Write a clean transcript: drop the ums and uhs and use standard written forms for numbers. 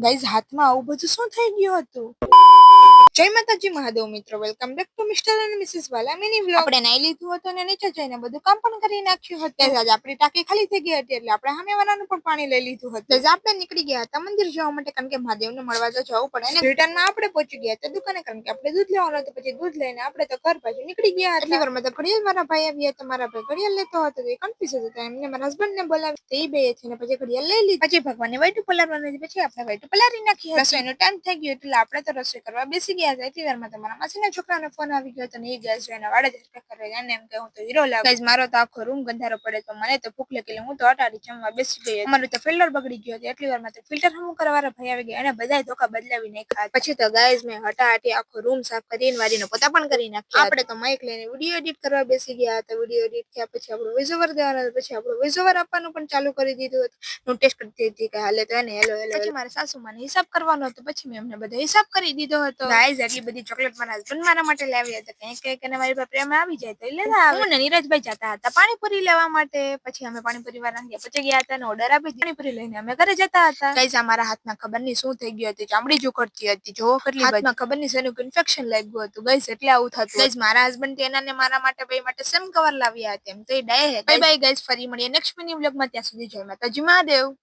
Guys હાથમાં આવું બધું શું થઈ ગયું હતું? જય માતાજી મહાદેવ મિત્રો, welcome back to mister and misses Wala mini vlog. આપણે નાઈ લીધું હતું અને નીચે જઈને બધું કામ પણ કરી નાખ્યું હતું. આજે આપણી ટાંકી ખાલી થઈ ગઈ હતી એટલે આપણે સામેવાળાનું પણ પાણી લઈ લીધું હતું. આપણે નીકળી ગયા હતા મંદિર જવા માટે, કારણ કે મહાદેવને મળવા તો જવું પડે ને. રિટર્નમાં આપણે પહોંચી ગયા હતા દુકાને, કારણ કે આપણે દૂધ લેવાનું હતું. પછી દૂધ લઈને આપણે તો ઘર બાજુ નીકળી ગયા હતા. એટલી વારમાં તો ઘડિયાળ મારા ભાઈ આવ્યા હતા. મારા ભાઈ ઘડિયાળ લેતો હતો તો એ કન્ફ્યુઝ હતો. એમને મારા હસબન્ડ ને બોલાવી તો એ બે છે ને પછી ઘડિયાળ લઈ લીધી. પછી ભગવાનને વાઈટું પલાળવાનું, પછી આપણે વાઈટું પલાળી નાખી. રસોઈનો ટાઈમ થઈ ગયો એટલે આપણે તો રસોઈ કરવા બેસી ગયા હતા. એટલી વારમાં તમારા માસીના છોકરાનો ફોન આવી ગયો હતો ને એ ગેસ જોઈને વાડે ઝટકા કરે અને એમ કે હું તો હીરો લાગુ. ગાઈઝ મારો તો આખો રૂમ ગંધારો પડે તો મને તો ભૂખ લાગી એટલે હું તો અટાડી જમવા બેસી ગઈ. અમારું તો ફિલ્ટર બગડી ગયો હતો. એટલી વારમાં તો ફિલ્ટર હમું કરવાવાળા ભાઈ આવી ગયા અને બધાય ધોકા બદલાવી નાખ્યા. પછી તો ગાઈઝ મેં હટાહટી આખો રૂમ સાફ કરીને વારીનો પોતા પણ કરી નાખ્યા. આપણે તો માઇક લઈને વિડીયો એડિટ કરવા બેસી ગયા હતા. વિડીયો એડિટ થયા પછી આપણો વોઇસ ઓવર દેવાનો, પછી આપણો વોઇસ ઓવર આપવાનું પણ ચાલુ કરી દીધું હતું. હું ટેસ્ટ કરતી હતી કે હાલે તો એને હેલો હેલો. પછી મારા સાસુમાને હિસાબ કરવાનો હતો, પછી મેં એમને બધા હિસાબ કરી દીધો હતો. ગાઈઝ એટલી બધી ચોકલેટ મારા હસબન્ડ મારા માટે લાવ્યા હતા. કંઈક કંઈક અને મારી પાસે પ્રેમ આવી જાય તો લેતા આવે. હું ને નીરજભાઈ જતા હતા પાણીપુરી લેવા માટે. પછી અમે પાણીપુરી વાળા ત્યાં પહોંચી ગયા હતા અને ઓર્ડર આપી દીધો. પાણીપુરી લઈને અમે ઘરે જતા હતા. ગાઈઝ મારા હાથમાં ખબર નહીં શું થઈ ગયું હતું, ચામડી જ ઉખડતી હતી. જો કેટલી હાથમાં ખબર નહીં શેનું ઇન્ફેક્શન લાગ્યું હતું. ગાઈઝ એટલે આવું થતું. ગાઈઝ મારા હસબન્ડ એના ને મારા માટે ભાઈ માટે સેમ કવર લાવ્યા હતા. એમ તો એ ડાય હે. બાય બાય ગાઈઝ, ફરી મળીએ નેક્સ્ટ મિની વ્લોગમાં. ત્યાં સુધી જય માતાજી મહાદેવ.